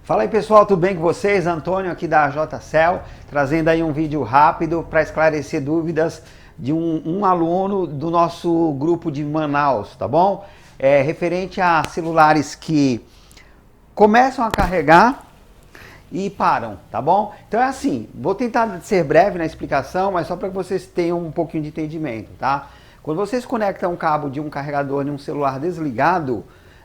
Fala aí pessoal, tudo bem com vocês? Antônio aqui da JCL, trazendo aí um vídeo rápido para esclarecer dúvidas de um aluno do nosso grupo de Manaus, tá bom? Referente a celulares que começam a carregar e param, tá bom? Então é assim, vou tentar ser breve na explicação, mas só para que vocês tenham um pouquinho de entendimento, tá? Quando vocês conectam um cabo de um carregador em um celular desligado,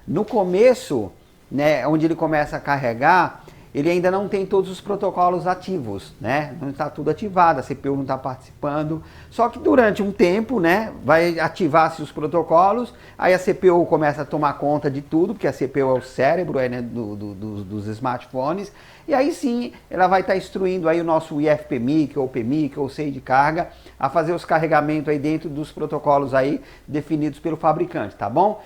no começo, né, onde ele começa a carregar, ele ainda não tem todos os protocolos ativos, né? Não está tudo ativado, a CPU não está participando. Só que durante um tempo, né, vai ativar-se os protocolos, aí a CPU começa a tomar conta de tudo, porque a CPU é o cérebro né, dos smartphones, e aí sim ela vai estar instruindo aí o nosso IFPMIC, ou PMIC, ou SEI de carga, a fazer os carregamentos aí dentro dos protocolos aí definidos pelo fabricante, tá bom?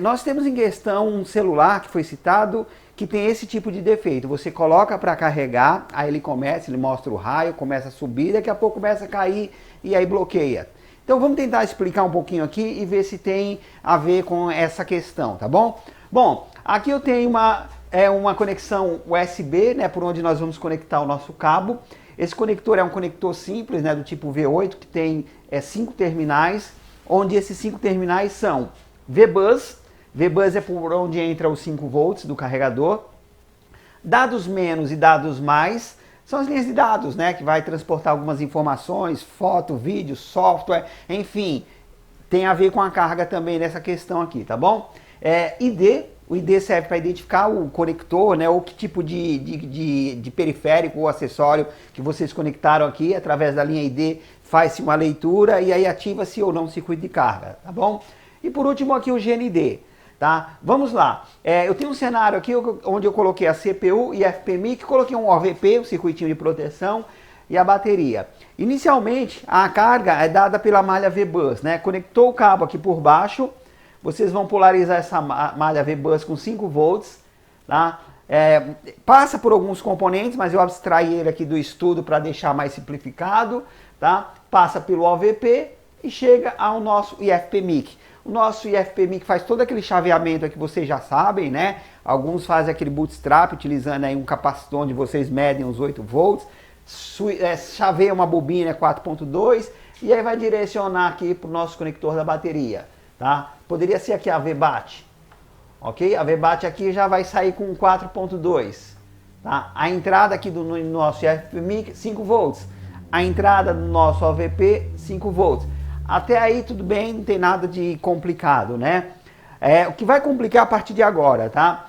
Nós temos em questão um celular que foi citado que tem esse tipo de defeito. Você coloca para carregar, aí ele mostra o raio, começa a subir, daqui a pouco começa a cair e aí bloqueia. Então vamos tentar explicar um pouquinho aqui e ver se tem a ver com essa questão, tá bom? Bom, aqui eu tenho uma conexão USB, né, por onde nós vamos conectar o nosso cabo. Esse conector é um conector simples, né, do tipo V8, que tem 5 terminais, onde esses 5 terminais são VBus. VBus é por onde entra os 5 volts do carregador. Dados menos e dados mais são as linhas de dados, né, que vai transportar algumas informações, foto, vídeo, software, enfim, tem a ver com a carga também nessa questão aqui, tá bom? O ID serve para identificar o conector, né, ou que tipo de periférico ou acessório que vocês conectaram aqui. Através da linha ID faz-se uma leitura e aí ativa-se ou não o circuito de carga, tá bom? E por último aqui o GND, tá? Vamos lá, eu tenho um cenário aqui onde eu coloquei a CPU e a FPMIC, coloquei um OVP, um circuitinho de proteção, e a bateria. Inicialmente a carga é dada pela malha VBus, né? Conectou o cabo aqui por baixo, vocês vão polarizar essa malha VBus com 5 volts, tá? Passa por alguns componentes, mas eu abstraí ele aqui do estudo para deixar mais simplificado, tá? Passa pelo OVP e chega ao nosso IFPMIC. O nosso IFPMIC faz todo aquele chaveamento que vocês já sabem, né? Alguns fazem aquele bootstrap utilizando aí um capacitor onde vocês medem os 8 volts, chaveia uma bobina 4.2 e aí vai direcionar aqui para o nosso conector da bateria, tá? Poderia ser aqui a VBAT, ok? A VBAT aqui já vai sair com 4.2, tá? A entrada aqui do nosso IFPMIC 5 volts, a entrada do nosso OVP 5 volts. Até aí tudo bem, não tem nada de complicado, né? O que vai complicar a partir de agora, tá?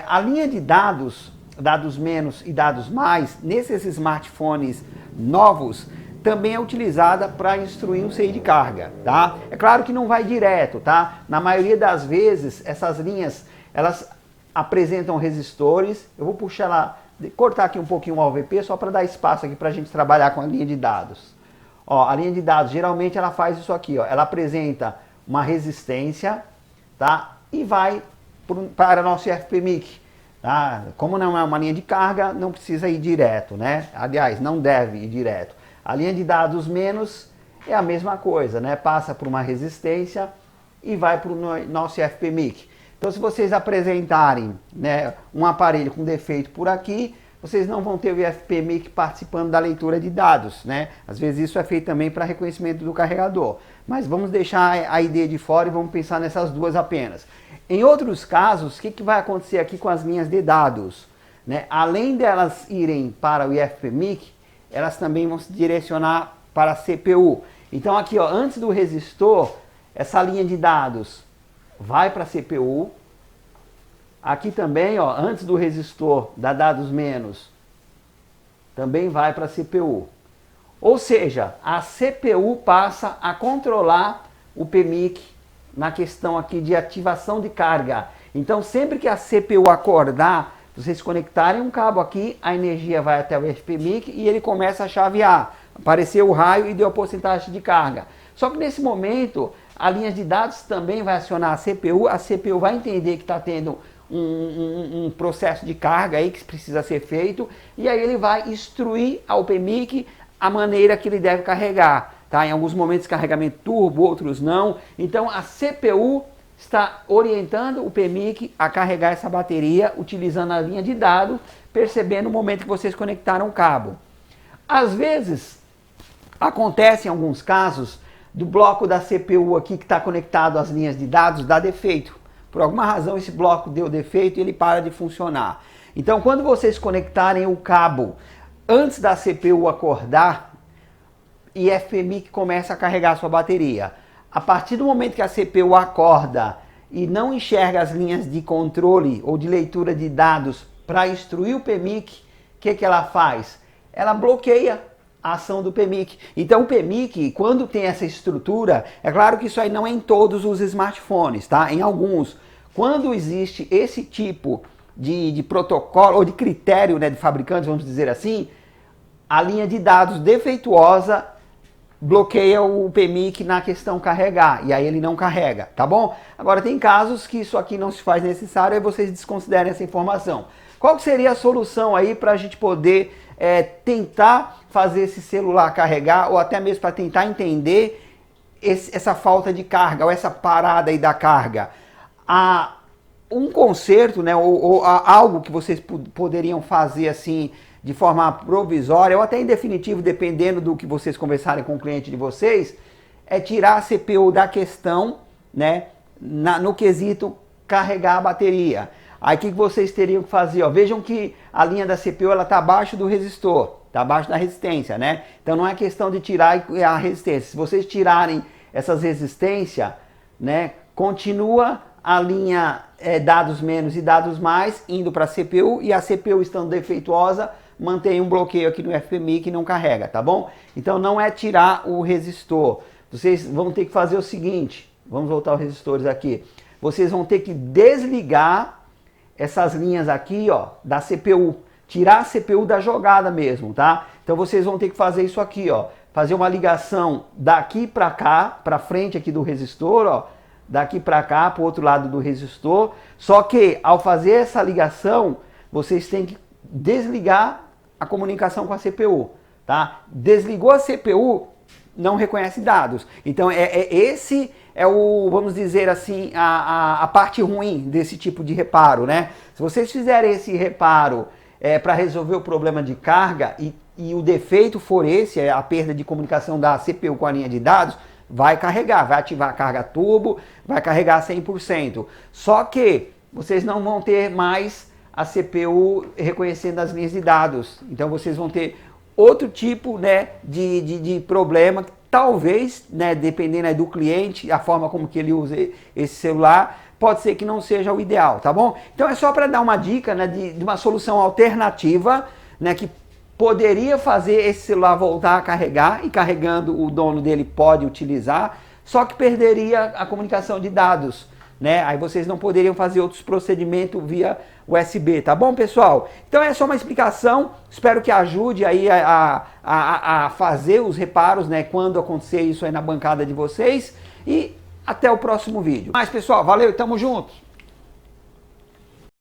A linha de dados, dados menos e dados mais, nesses smartphones novos, também é utilizada para instruir o SEI de carga, tá? É claro que não vai direto, tá? Na maioria das vezes, essas linhas, elas apresentam resistores. Eu vou puxar lá, cortar aqui um pouquinho o OVP, só para dar espaço aqui para a gente trabalhar com a linha de dados. Ó, a linha de dados, geralmente ela faz isso aqui, ó. Ela apresenta uma resistência, tá? E vai para nosso IFPMIC, tá? Como não é uma linha de carga, não precisa ir direto, né? Aliás, não deve ir direto. A linha de dados menos é a mesma coisa, né? Passa por uma resistência e vai para o nosso IFPMIC. Então, se vocês apresentarem, né, um aparelho com defeito por aqui, vocês não vão ter o IFPMIC participando da leitura de dados, né? Às vezes isso é feito também para reconhecimento do carregador. Mas vamos deixar a ID de fora e vamos pensar nessas duas apenas. Em outros casos, o que vai acontecer aqui com as linhas de dados, né? Além delas irem para o IFPMIC, elas também vão se direcionar para a CPU. Então aqui, ó, antes do resistor, essa linha de dados vai para a CPU. Aqui também, ó, antes do resistor da dados menos, também vai para a CPU. Ou seja, a CPU passa a controlar o PMIC na questão aqui de ativação de carga. Então, sempre que a CPU acordar, vocês conectarem um cabo aqui, a energia vai até o IFPMIC e ele começa a chavear. Apareceu o raio e deu a porcentagem de carga. Só que nesse momento, a linha de dados também vai acionar a CPU vai entender que está tendo um processo de carga aí que precisa ser feito, e aí ele vai instruir ao PMIC a maneira que ele deve carregar, tá? Em alguns momentos carregamento turbo, outros não. Então a CPU está orientando o PMIC a carregar essa bateria utilizando a linha de dados, percebendo o momento que vocês conectaram o cabo. Às vezes, acontece em alguns casos, do bloco da CPU aqui que está conectado às linhas de dados, dá defeito. Por alguma razão esse bloco deu defeito e ele para de funcionar. Então quando vocês conectarem o cabo antes da CPU acordar, e a FMIC começa a carregar a sua bateria. A partir do momento que a CPU acorda e não enxerga as linhas de controle ou de leitura de dados para instruir o PMIC, o que ela faz? Ela bloqueia a ação do PMIC. Então o PMIC, quando tem essa estrutura, é claro que isso aí não é em todos os smartphones, tá? Em alguns. Quando existe esse tipo de protocolo ou de critério, né, de fabricantes, vamos dizer assim, a linha de dados defeituosa bloqueia o PMIC na questão carregar, e aí ele não carrega, tá bom? Agora tem casos que isso aqui não se faz necessário e vocês desconsideram essa informação. Qual que seria a solução aí para a gente poder tentar fazer esse celular carregar, ou até mesmo para tentar entender essa falta de carga, ou essa parada aí da carga? Um conserto, né, ou algo que vocês poderiam fazer assim de forma provisória, ou até em definitivo, dependendo do que vocês conversarem com o cliente de vocês, é tirar a CPU da questão, né, no quesito carregar a bateria. Aí o que vocês teriam que fazer? Ó, vejam que a linha da CPU está abaixo do resistor, está abaixo da resistência, né? Então não é questão de tirar a resistência. Se vocês tirarem essas resistências, né, continua a linha dados menos e dados mais indo para a CPU, e a CPU estando defeituosa mantém um bloqueio aqui no FMIC que não carrega, tá bom? Então não é tirar o resistor. Vocês vão ter que fazer o seguinte, vamos voltar aos resistores aqui. Vocês vão ter que desligar essas linhas aqui, ó, da CPU. Tirar a CPU da jogada mesmo, tá? Então vocês vão ter que fazer isso aqui, ó. Fazer uma ligação daqui para cá, para frente aqui do resistor, ó. Daqui para cá, para o outro lado do resistor. Só que ao fazer essa ligação, vocês têm que desligar a comunicação com a CPU, tá? Desligou a CPU, não reconhece dados. Então esse é o, vamos dizer assim, a parte ruim desse tipo de reparo, né? Se vocês fizerem esse reparo para resolver o problema de carga e o defeito for esse, a perda de comunicação da CPU com a linha de dados, vai carregar, vai ativar a carga turbo, vai carregar 100%. Só que vocês não vão ter mais a CPU reconhecendo as linhas de dados. Então vocês vão ter outro tipo, né, de problema, talvez, né, dependendo aí do cliente, a forma como que ele usa esse celular, pode ser que não seja o ideal, tá bom? Então é só para dar uma dica, né, de uma solução alternativa, né, que poderia fazer esse celular voltar a carregar, e carregando o dono dele pode utilizar, só que perderia a comunicação de dados, né? Aí vocês não poderiam fazer outros procedimentos via USB, tá bom, pessoal? Então é só uma explicação, espero que ajude aí a fazer os reparos, né, quando acontecer isso aí na bancada de vocês, e até o próximo vídeo. Mas pessoal, valeu, tamo junto!